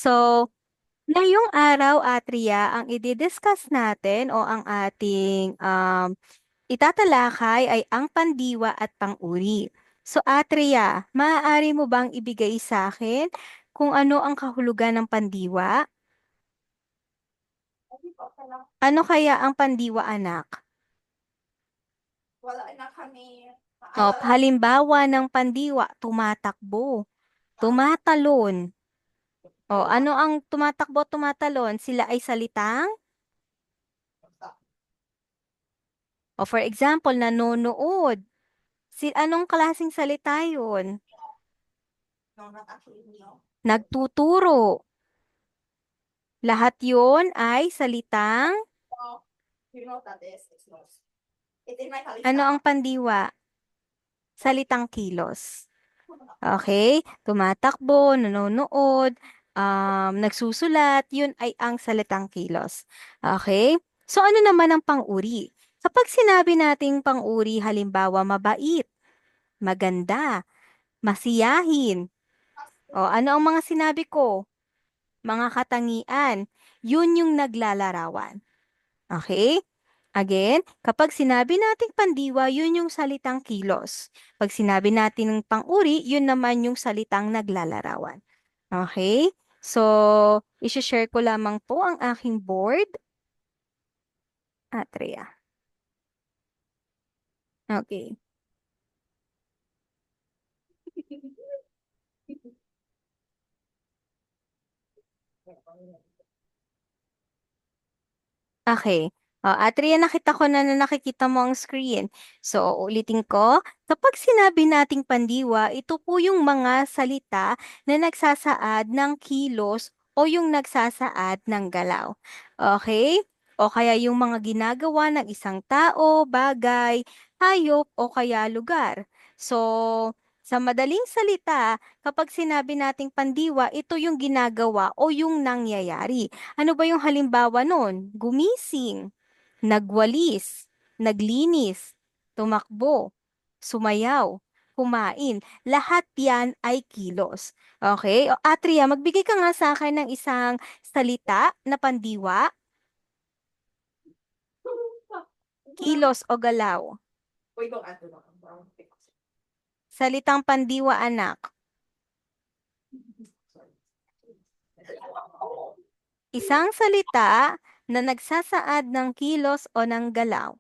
So, ngayong araw, Atria, ang i-discuss natin o ang ating itatalakay ay ang pandiwa at pang-uri. So, Atria, maaari mo bang ibigay sa akin kung ano ang kahulugan ng pandiwa? Ano kaya ang pandiwa, anak? Wala na kami O, maalala. halimbawa ng pandiwa, tumatakbo, tumatalon. O, ano ang tumatakbo, tumatalon? Sila ay salitang? O, for example, nanonood. Anong klaseng salita yun? No, not actually, no. Nagtuturo. Lahat yun ay salitang, No, you know what that is. It's no. It's in my ano ang kalista. pandiwa? Salitang kilos. Okay? Tumatakbo, nanonood, nagsusulat, yun ay ang salitang kilos. Okay? So ano naman ang pang-uri? Kapag sinabi nating pang-uri, halimbawa mabait, maganda, masiyahin, o ano ang mga sinabi ko? Mga katangian, yun yung naglalarawan. Okay? Again, kapag sinabi nating pandiwa, yun yung salitang kilos. Pag sinabi natin ng pang-uri, yun naman yung salitang naglalarawan. Okay? So, isi-share ko lamang po ang aking board. Atria. Okay. Okay. Atria, nakita ko na nakikita mo ang screen. So, ulitin ko. Kapag sinabi nating pandiwa, ito po yung mga salita na nagsasaad ng kilos o yung nagsasaad ng galaw. Okay? O kaya yung mga ginagawa ng isang tao, bagay, hayop o kaya lugar. So, sa madaling salita, kapag sinabi nating pandiwa, ito yung ginagawa o yung nangyayari. Ano ba yung halimbawa nun? Gumising, nagwalis, naglinis, tumakbo, sumayaw, kumain. Lahat yan ay kilos. Okay? O, Atria, magbigay ka nga sa akin ng isang salita na pandiwa, kilos o galaw. Wait, don't answer that. Salitang pandiwa, anak. Sorry. Isang salita na nagsasaad ng kilos o ng galaw.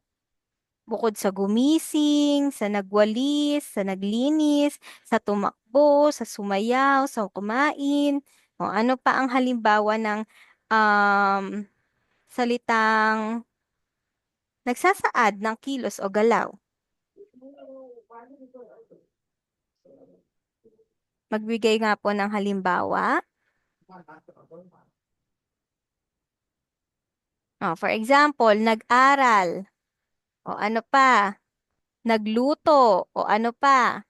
Bukod sa gumising, sa nagwalis, sa naglinis, sa tumakbo, sa sumayaw, sa kumain, o ano pa ang halimbawa ng um, salitang nagsasaad ng kilos o galaw. Magbigay nga po ng halimbawa. For example, nag-aral, o ano pa, nagluto, o ano pa.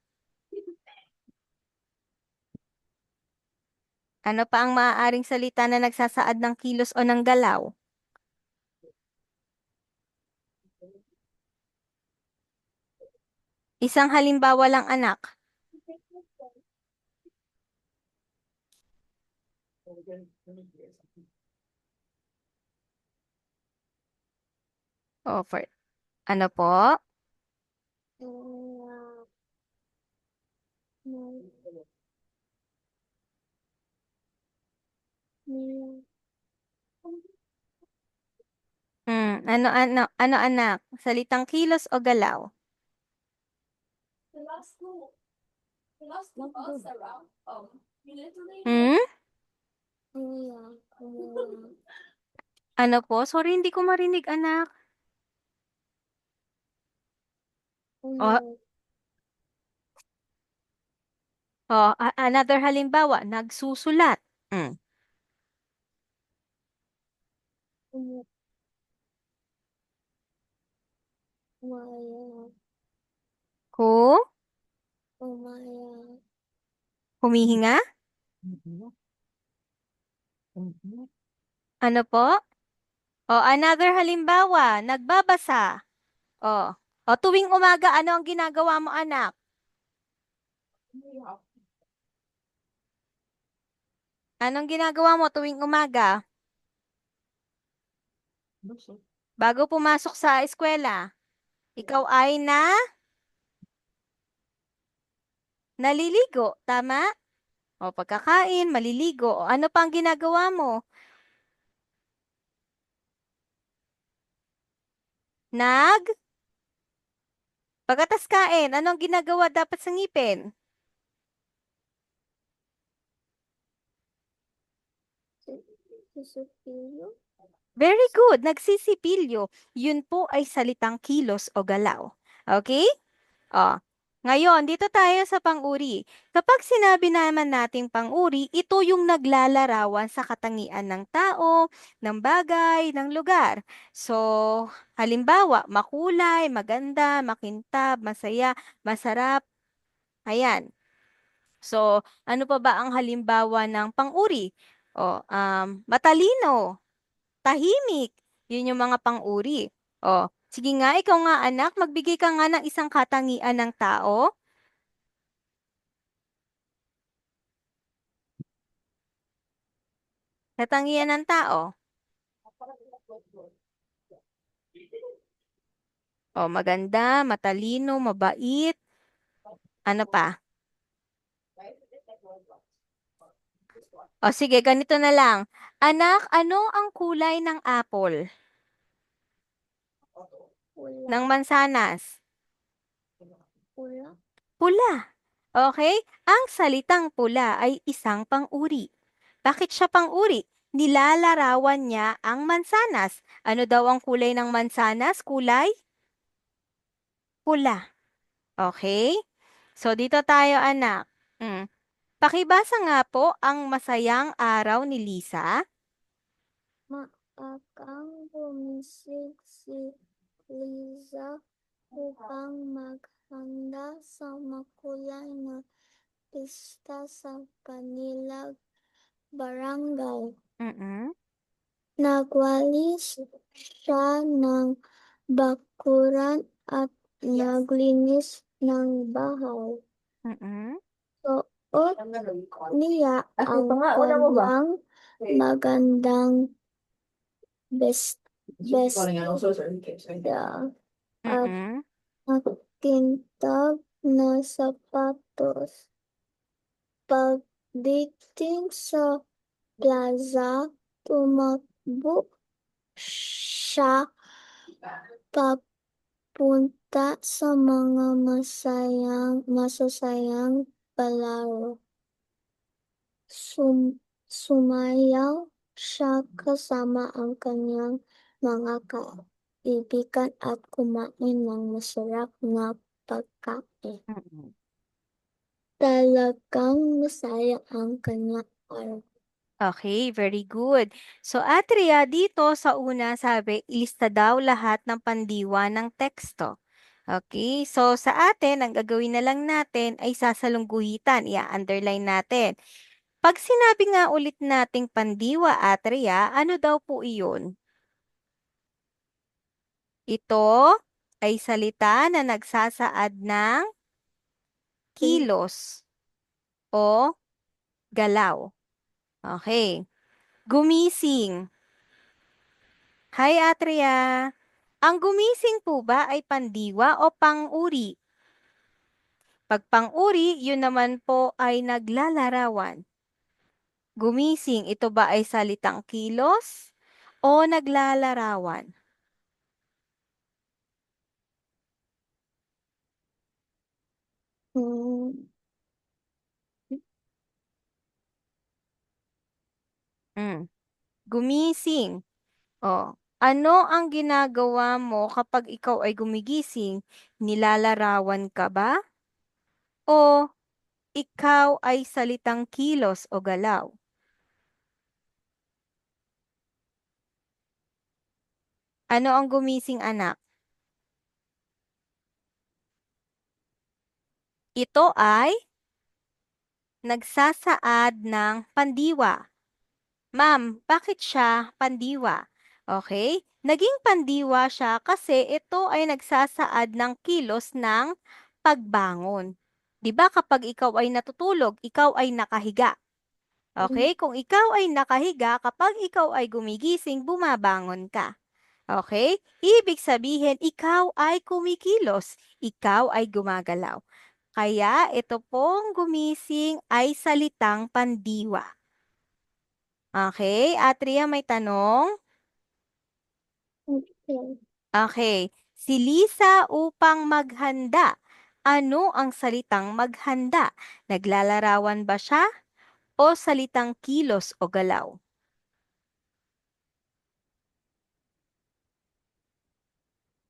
Ano pa ang maaaring salita na nagsasaad ng kilos o ng galaw? Isang halimbawa lang, anak. O, for ano po? Ano anak? Salitang kilos o galaw? The last two us around, we literally Hmm? Ano po? Sorry, hindi ko marinig, anak. O, another halimbawa, nagsusulat. Hmm. Ku? Humihinga? Ano po? O, another halimbawa, nagbabasa. O, tuwing umaga, ano ang ginagawa mo, anak? Anong ginagawa mo tuwing umaga? Bago pumasok sa eskwela, ikaw ay naliligo, tama? O pagkakain, maliligo, o ano pang ginagawa mo? Nag? Pagkatas kain, anong ginagawa dapat sa ngipin? Sisipilyo? Very good, nagsisipilyo. Yun po ay salitang kilos o galaw. Okay? O, ngayon, dito tayo sa pang-uri. Kapag sinabi naman nating pang-uri, ito yung naglalarawan sa katangian ng tao, ng bagay, ng lugar. So, halimbawa, makulay, maganda, makintab, masaya, masarap. Ayan. So, ano pa ba ang halimbawa ng pang-uri? O, matalino, tahimik. Yun yung mga pang-uri. O, sige nga, ikaw nga anak, magbigay ka nga ng isang katangian ng tao. Katangian ng tao. O, maganda, matalino, mabait. Ano pa? O, sige, ganito na lang. Anak, ano ang kulay ng apple? Ng Pula. mansanas? Pula. Pula. Okay? Ang salitang pula ay isang pang-uri. Bakit siya pang-uri? Nilalarawan niya ang mansanas. Ano daw ang kulay ng mansanas? Kulay? Pula. Okay? So, dito tayo, anak. Mm. Pakibasa nga po ang masayang araw ni Lisa. Maagang bumisig si Liza upang maghanda sa makulay na pista sa kanilang barangay. Mm-mm. Nagwalis siya ng bakuran at naglinis ng bahay. Mm-mm. Suot niya ang kanyang magandang bestida at Mm-mm. makintab na sapatos. Pagdating sa plaza, tumakbo siya papunta sa mga masasayang palaro. Sumayaw siya kasama ang kanyang mga kaibigan at kumain ng masarap na pagkain. Mm-mm. Talagang masaya ang kanyang araw. Okay, very good. So, Atria, dito sa una sabi, ilista daw lahat ng pandiwa ng teksto. Okay, so sa atin, ang gagawin na lang natin ay sasalungguhitan. I-underline natin. Pag sinabi nga ulit nating pandiwa, Atria, ano daw po iyon? Ito ay salita na nagsasaad ng kilos o galaw. Okay. Gumising. Hi, Atria. Ang gumising po ba ay pandiwa o pang-uri? Pag pang-uri, yun naman po ay naglalarawan. Gumising, ito ba ay salitang kilos o naglalarawan? Hmm. Mm. Gumising. O, ano ang ginagawa mo kapag ikaw ay gumigising? Nilalarawan ka ba? O ikaw ay salitang kilos o galaw? Ano ang gumising, anak? Ito ay nagsasaad ng pandiwa. Ma'am, bakit siya pandiwa? Okay? Naging pandiwa siya kasi ito ay nagsasaad ng kilos ng pagbangon. 'Di ba kapag ikaw ay natutulog, ikaw ay nakahiga. Okay? Kung ikaw ay nakahiga, kapag ikaw ay gumigising, bumabangon ka. Okay? Ibig sabihin, ikaw ay kumikilos. Ikaw ay gumagalaw. Kaya ito pong gumising ay salitang pandiwa. Okay? Atria, may tanong? Okay. Okay. Si Lisa upang maghanda. Ano ang salitang maghanda? Naglalarawan ba siya o salitang kilos o galaw?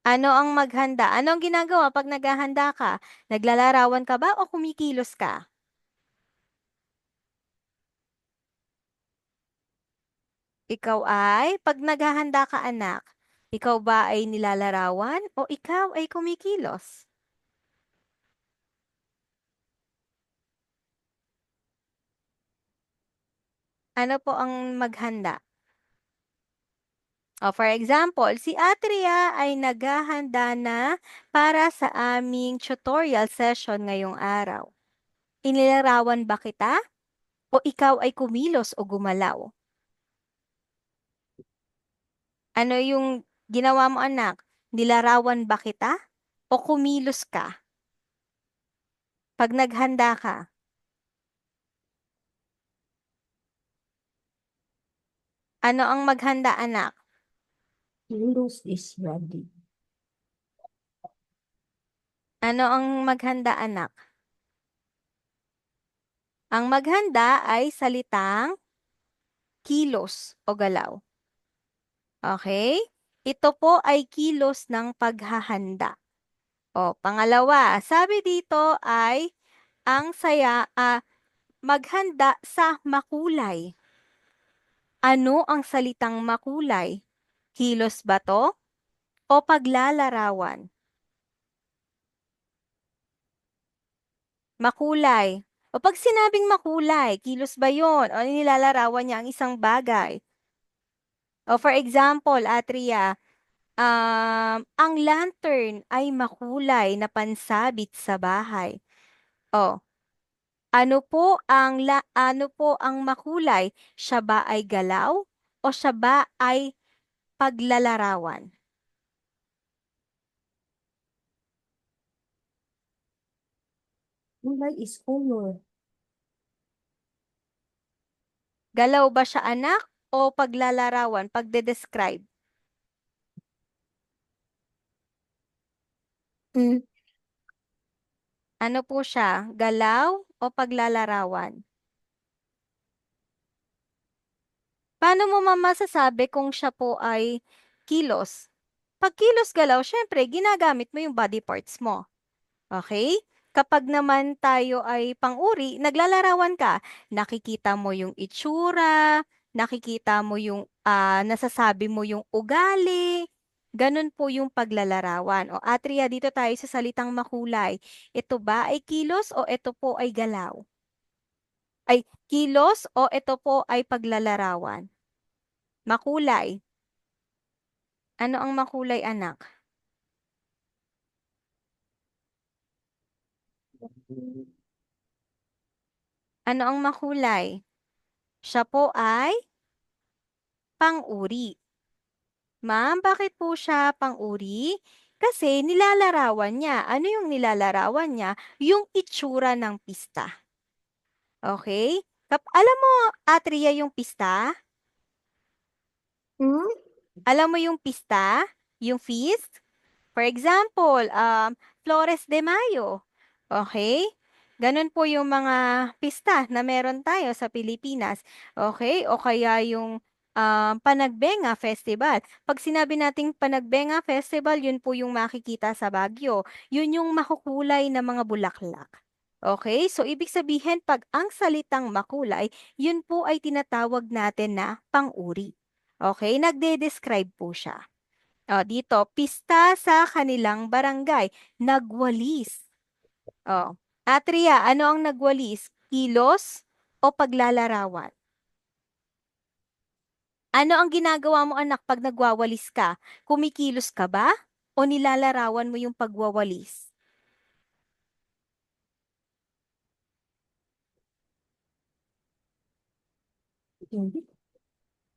Ano ang maghanda? Ano ang ginagawa pag naghahanda ka? Naglalarawan ka ba o kumikilos ka? Ikaw ay, pag naghahanda ka anak, ikaw ba ay nilalarawan o ikaw ay kumikilos? Ano po ang maghanda? O, for example, si Atria ay naghahanda na para sa aming tutorial session ngayong araw. Inilarawan ba kita? O ikaw ay kumilos o gumalaw? Ano yung ginawa mo anak? Nilarawan ba kita? O kumilos ka? Pag naghanda ka, ano ang maghanda anak? Windows is ready. Ano ang maghanda anak? Ang maghanda ay salitang kilos o galaw. Okay? Ito po ay kilos ng paghahanda. O, pangalawa, sabi dito ay ang maghanda sa makulay. Ano ang salitang makulay? Kilos ba to o paglalarawan? Makulay. O pag sinabing makulay, kilos ba yun? O nilalarawan niya ang isang bagay? O for example, Atria, ang lantern ay makulay na pansabit sa bahay. O, ano po ang makulay? Siya ba ay galaw o siya ba ay paglalarawan? Kulay is color. Galaw ba siya anak o paglalarawan, pagde-describe? Mm. Ano po siya? Galaw o paglalarawan? Paano mo masasabi kung siya po ay kilos? Pag kilos galaw, syempre, ginagamit mo yung body parts mo. Okay? Kapag naman tayo ay pang-uri, naglalarawan ka, nakikita mo yung itsura, nakikita mo yung, nasasabi mo yung ugali, ganun po yung paglalarawan. O Atria, dito tayo sa salitang makulay. Ito ba ay kilos o ito po ay galaw? Ay, kilos o ito po ay paglalarawan? Makulay. Ano ang makulay, anak? Ano ang makulay? Siya po ay pang-uri. Ma'am, bakit po siya pang-uri? Kasi nilalarawan niya. Ano yung nilalarawan niya? Yung itsura ng pista. Okay? Alam mo, Atria, yung pista? Hmm? Alam mo yung pista? Yung feast? For example, Flores de Mayo. Okay? Ganun po yung mga pista na meron tayo sa Pilipinas. Okay? O kaya yung Panagbenga Festival. Pag sinabi nating Panagbenga Festival, yun po yung makikita sa Baguio. Yun yung makukulay na mga bulaklak. Okay? So, ibig sabihin, pag ang salitang makulay, yun po ay tinatawag natin na pang-uri. Okay? Nagde-describe po siya. Dito, pista sa kanilang barangay. Nagwalis. Atria, ano ang nagwalis? Kilos o paglalarawan? Ano ang ginagawa mo anak pag nagwawalis ka? Kumikilos ka ba? O nilalarawan mo yung pagwawalis? Hindi.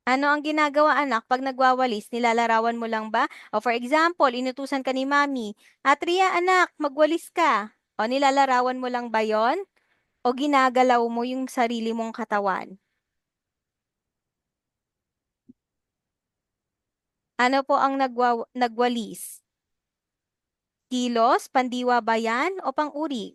Ano ang ginagawa anak pag nagwawalis? Nilalarawan mo lang ba? O for example, inutusan ka ni mami, Atria anak, magwalis ka. O nilalarawan mo lang ba yon? O ginagalaw mo yung sarili mong katawan? Ano po ang nagwalis? Kilos, pandiwa ba yan o pang-uri?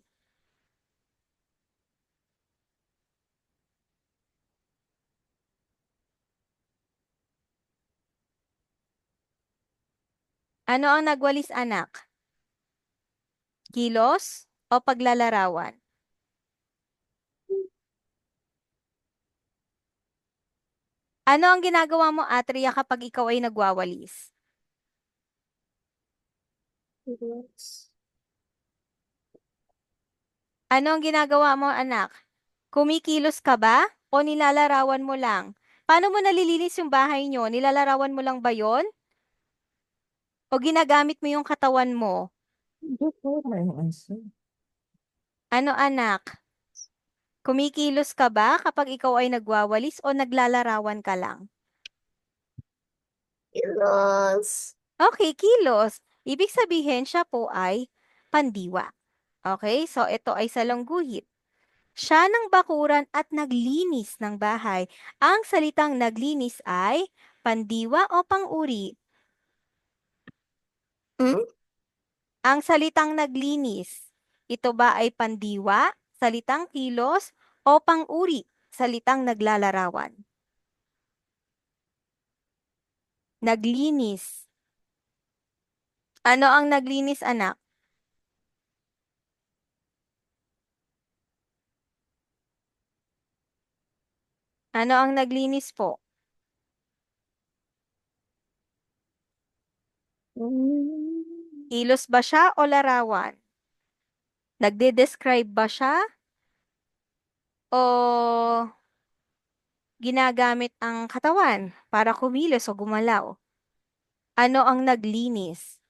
Ano ang nagwalis anak? Kilos o paglalarawan? Ano ang ginagawa mo, Atria, kapag ikaw ay nagwawalis? Yes. Ano ang ginagawa mo, anak? Kumikilos ka ba o nilalarawan mo lang? Paano mo nalilinis yung bahay nyo? Nilalarawan mo lang ba yon? O ginagamit mo yung katawan mo? Hindi po may answer. Ano, anak? Kumikilos ka ba kapag ikaw ay nagwawalis o naglalarawan ka lang? Yes. Okay, kilos. Ibig sabihin siya po ay pandiwa. Okay, so ito ay salangguhit. Siya ng bakuran at naglinis ng bahay. Ang salitang naglinis ay pandiwa o pang-uri? Hmm? Ang salitang naglinis, ito ba ay pandiwa, salitang kilos, o pang-uri, salitang naglalarawan? Naglinis. Ano ang naglinis, anak? Ano ang naglinis po? Hmm. Kilos ba siya o larawan? Nagde-describe ba siya o ginagamit ang katawan para kumilos o gumalaw? Ano ang naglinis?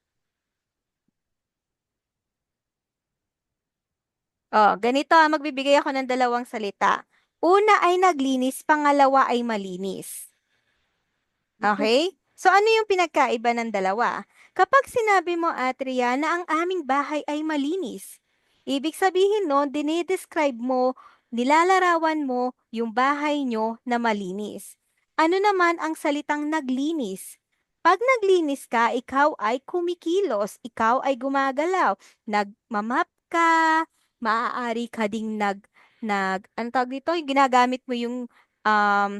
Oh, ganito, magbibigay ako ng dalawang salita. Una ay naglinis, pangalawa ay malinis. Okay? So ano yung pinagkaiba ng dalawa? Kapag sinabi mo, Atria, na ang aming bahay ay malinis, ibig sabihin no, dinidescribe mo, nilalarawan mo yung bahay nyo na malinis. Ano naman ang salitang naglinis? Pag naglinis ka, ikaw ay kumikilos, ikaw ay gumagalaw, nagmamap ka, maaari ka ding ano tawag dito, yung ginagamit mo um,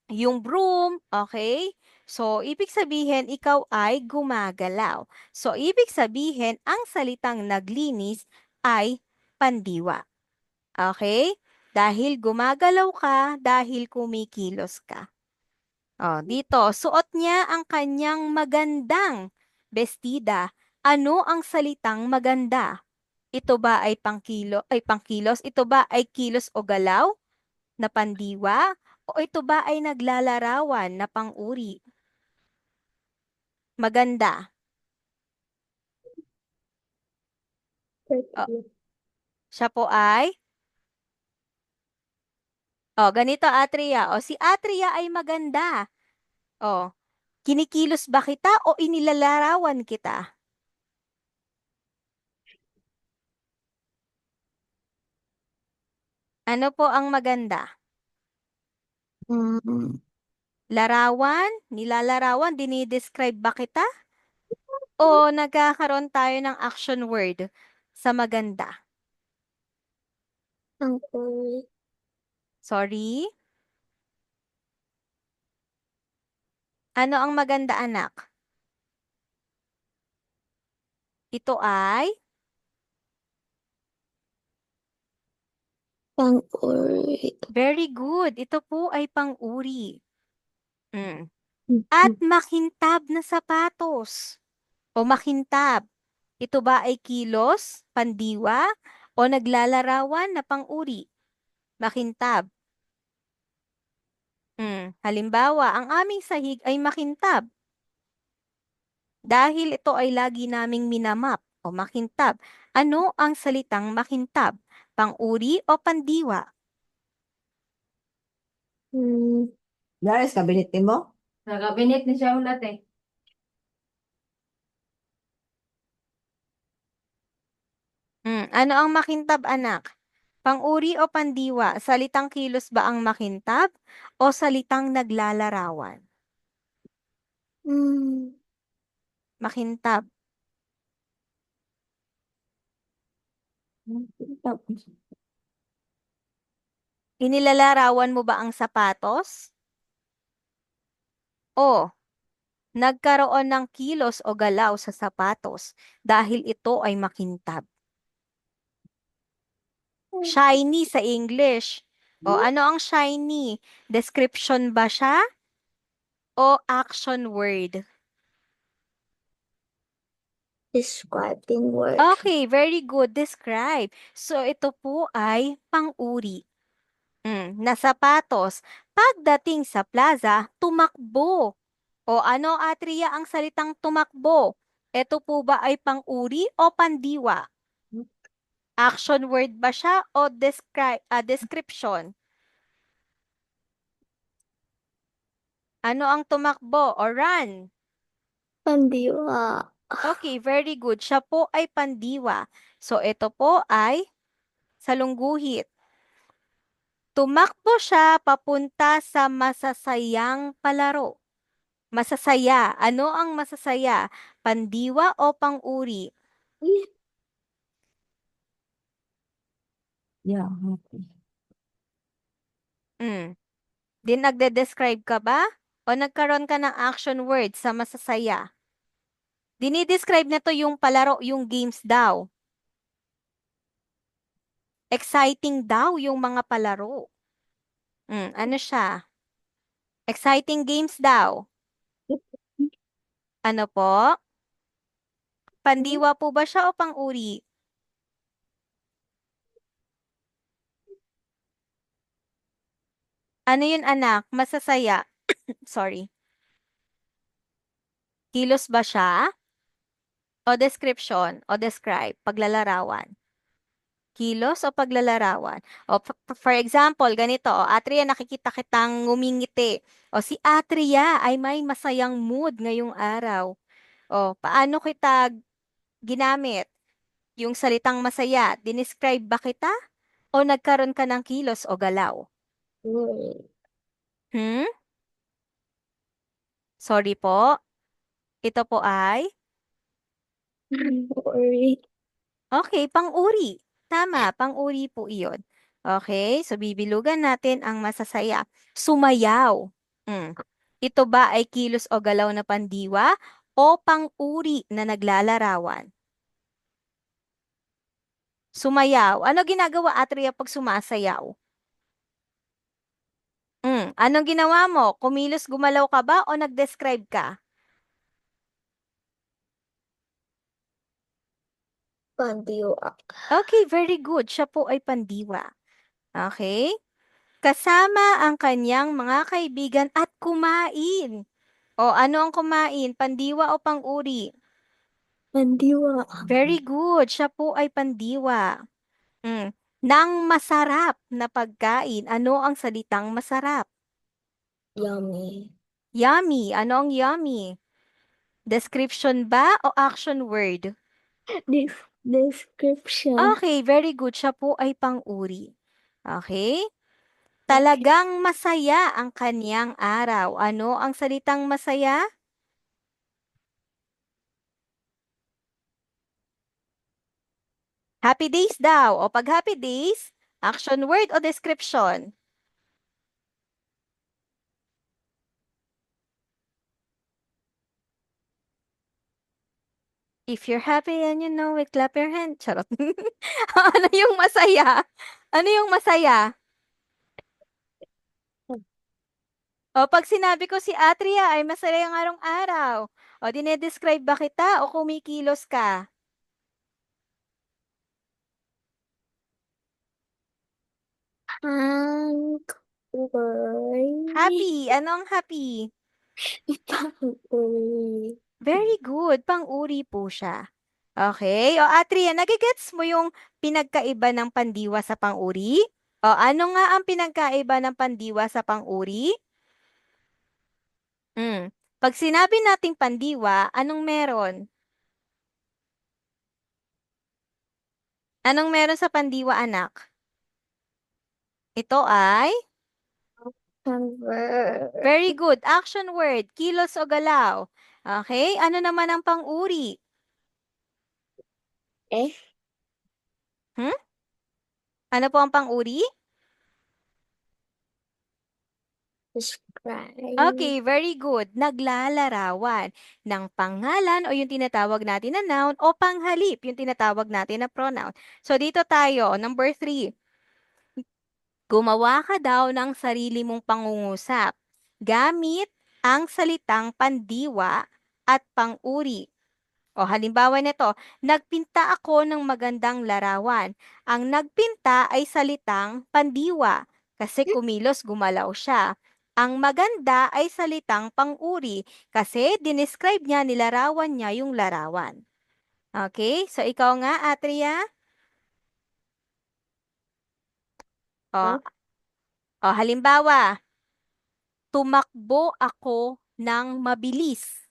yung broom, okay? So, ibig sabihin, ikaw ay gumagalaw. So, ibig sabihin, ang salitang naglinis ay pandiwa. Okay? Dahil gumagalaw ka, dahil kumikilos ka. Oh, dito, suot niya ang kanyang magandang bestida. Ano ang salitang maganda? Ito ba ay pangkilos? Ito ba ay kilos o galaw na pandiwa? O ito ba ay naglalarawan na pang-uri? Maganda. O, siya po ay, ganito Atria. O, si Atria ay maganda. O, kinikilos ba kita o inilalarawan kita? Ano po ang maganda? Hmm. Larawan? Nilalarawan? Dinidescribe ba kita? O nagkakaroon tayo ng action word sa maganda? Ang kulit. Sorry? Ano ang maganda anak? Ito ay Ang kulit. very good. Ito po ay pang-uri. Mm. At makintab na sapatos o makintab. Ito ba ay kilos, pandiwa, o naglalarawan na pang-uri? Makintab. Halimbawa, ang aming sahig ay makintab. Dahil ito ay lagi naming minamap o makintab. Ano ang salitang makintab? Pang-uri o pandiwa? Hmm. Dahil sa kabinet mo? Sa kabinet ni siya ulat eh. Ano ang makintab, anak? Pang-uri o pandiwa? Salitang kilos ba ang makintab o salitang naglalarawan? Hmm. Makintab. Inilalarawan mo ba ang sapatos? O nagkaroon ng kilos o galaw sa sapatos dahil ito ay makintab? Shiny sa English. O ano ang shiny? Description ba siya o action word? Describing word. Okay, very good. Describe. So ito po ay pang-uri. Na sapatos. Pagdating sa plaza, tumakbo. O ano, Atria, ang salitang tumakbo? Ito po ba ay pang-uri o pandiwa? Action word ba siya o description? Ano ang tumakbo o run? Pandiwa. Okay, very good. Siya po ay pandiwa. So ito po ay salungguhit. Tumakbo siya papunta sa masasayang palaro. Masasaya. Ano ang masasaya? Pandiwa o pang-uri? Yeah. Mm. Di nagde-describe ka ba? O nagkaroon ka ng action word sa masasaya? Dinidescribe na to yung palaro, yung games daw. Exciting daw yung mga palaro. Ano siya? Exciting games daw. Ano po? Pandiwa po ba siya o pang-uri? Ano yun, anak? Masasaya. Sorry. Kilos ba siya? O description? O describe? Paglalarawan? Kilos o paglalarawan? O for example, ganito. O Atria, nakikita kitang ngumingiti. O si Atria ay may masayang mood ngayong araw. O paano kita ginamit? Yung salitang masaya, dinescribe ba kita? O nagkaroon ka ng kilos o galaw? Hmm? Sorry po. Ito po ay? Worry. Okay, pang-uri. Tama, pang-uri po iyon. Okay, so bibilugan natin ang masasaya. Sumayaw. Hmm. Ito ba ay kilos o galaw na pandiwa o pang-uri na naglalarawan? Sumayaw. Ano ginagawa, Atria, pag sumasayaw? Anong ginawa mo? Kumilos, gumalaw ka ba o nag-describe ka? Pandiwa. Okay, very good. Siya po ay pandiwa. Okay? Kasama ang kanyang mga kaibigan at kumain. O ano ang kumain? Pandiwa o pang-uri? Pandiwa. Very good. Siya po ay pandiwa. Mm. Nang masarap na pagkain, ano ang salitang masarap? Yummy. Yummy. Ano ang yummy? Description ba o action word? Description. Okay, very good. Siya po ay pang-uri. Okay? Talagang masaya ang kaniyang araw. Ano ang salitang masaya? Happy days daw. O pag happy days, action word o description? If you're happy and you know it, clap your hand. Charot. Ano yung masaya? Ano yung masaya? O pag sinabi ko si Atria ay masaya ang araw-araw. O dinedescribe ba kita o kumikilos ka? Hungry. Happy. Ano ang happy? Hungry. Very good. Pang-uri po siya. Okay. O Atria, nagigets mo yung pinagkaiba ng pandiwa sa pang-uri? O, ano nga ang pinagkaiba ng pandiwa sa pang-uri? Pag sinabi nating pandiwa, anong meron? Anong meron sa pandiwa, anak? Ito ay? Very good. Action word. Kilos o galaw. Okay? Ano naman ang pang-uri? Eh? Hmm? Ano po ang pang-uri? Describe. Okay, very good. Naglalarawan ng pangalan o yung tinatawag natin na noun o panghalip, yung tinatawag natin na pronoun. So, dito tayo, number 3. Gumawa ka daw ng sarili mong pangungusap gamit ang salitang pandiwa at pang-uri. O halimbawa nito, nagpinta ako ng magandang larawan. Ang nagpinta ay salitang pandiwa kasi kumilos gumalaw siya. Ang maganda ay salitang pang-uri kasi dinescribe niya, nilarawan niya yung larawan. Okay? So ikaw nga, Atria? O, Huh? halimbawa, tumakbo ako ng mabilis.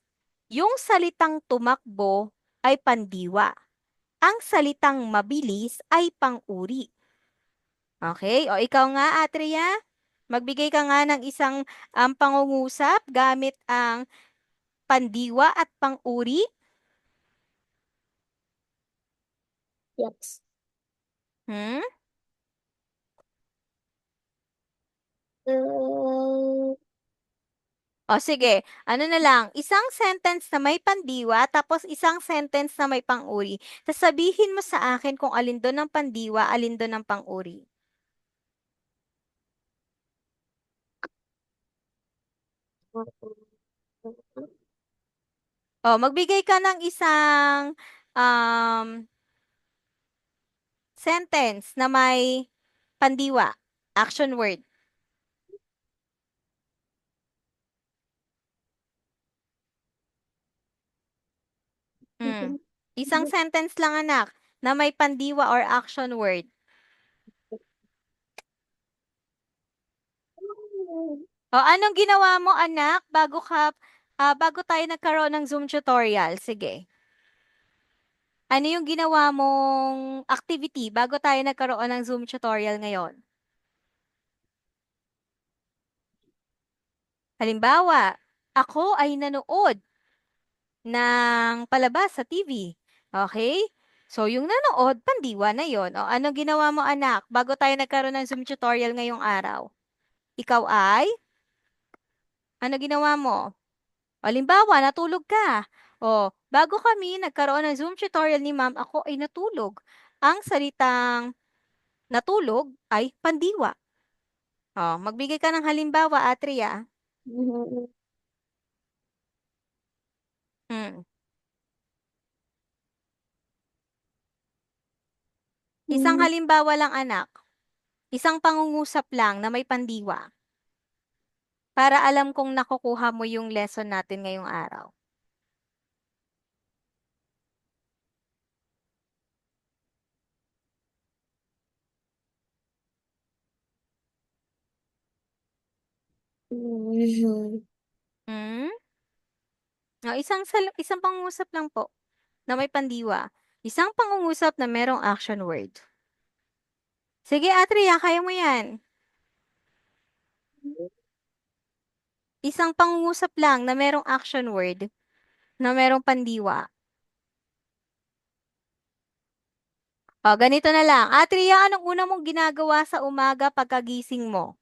Yung salitang tumakbo ay pandiwa. Ang salitang mabilis ay pang-uri. Okay? O ikaw nga, Atria, magbigay ka nga ng isang pangungusap gamit ang pandiwa at pang-uri. Yes. Hmm? Mm, O sige, ano na lang, isang sentence na may pandiwa tapos isang sentence na may pang-uri. Tapos sabihin mo sa akin kung alin doon ang pandiwa, alin doon ang pang-uri. O, magbigay ka ng isang um, sentence na may pandiwa. Action word. Mm. Isang sentence lang, anak, na may pandiwa or action word. O, anong ginawa mo, anak, bago tayo nagkaroon ng Zoom tutorial? Sige. Ano yung ginawa mong activity bago tayo nagkaroon ng Zoom tutorial ngayon? Halimbawa, ako ay nanood ng palabas sa TV. Okay? So, yung nanood, pandiwa na yon. O, anong ginawa mo, anak, bago tayo nagkaroon ng Zoom tutorial ngayong araw? Ikaw ay? Ano ginawa mo? Halimbawa, natulog ka. O, bago kami nagkaroon ng Zoom tutorial ni ma'am, ako ay natulog. Ang salitang natulog ay pandiwa. O, magbigay ka ng halimbawa, Atria. Hmm. Isang halimbawa lang, anak. Isang pangungusap lang na may pandiwa. Para alam kong nakukuha mo yung lesson natin ngayong araw. Hmm? O, isang pangungusap lang po na may pandiwa. Isang pangungusap na merong action word. Sige, Atria, kaya mo yan. Isang pangungusap lang na merong action word, na merong pandiwa. O, ganito na lang. Atria, anong una mong ginagawa sa umaga pagkagising mo?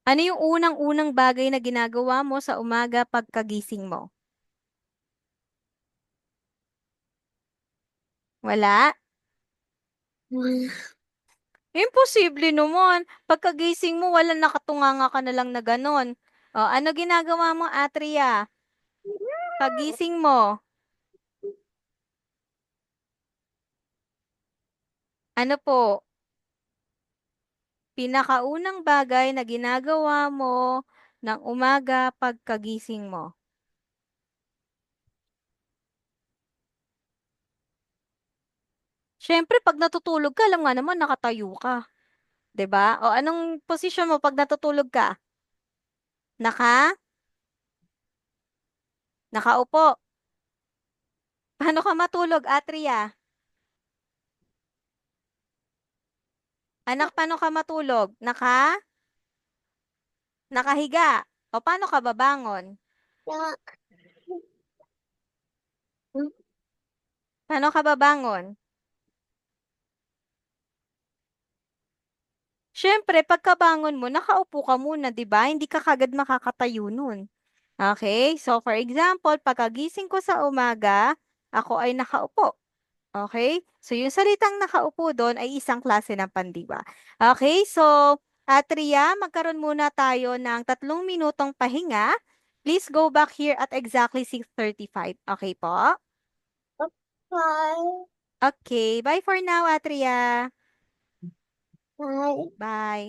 Ano yung unang-unang bagay na ginagawa mo sa umaga pagkagising mo? Wala? Imposible naman. Pagkagising mo, wala, nakatunganga ka na lang na ganon. O, ano ginagawa mo, Atria? Pagising mo, ano po? Pinakaunang bagay na ginagawa mo ng umaga pagkagising mo. Siyempre, pag natutulog ka, alam nga naman, nakatayo ka. 'Di ba? O anong posisyon mo pag natutulog ka? Naka? Nakaupo. Paano ka matulog, Atria? Anak, paano ka matulog? Nakahiga. O paano ka babangon? Paano ka babangon? Siyempre, pagkabangon mo, nakaupo ka muna, 'di ba? Hindi ka kagad makakatayo nun. Okay? So, for example, pagkagising ko sa umaga, ako ay nakaupo. Okay? So, yung salitang nakaupo doon ay isang klase ng pandiwa. Okay? So, Atria, magkaroon muna tayo ng 3 minutong pahinga. Please go back here at exactly 6:35. Okay po? Bye. Okay. Bye for now, Atria. Bye. Bye.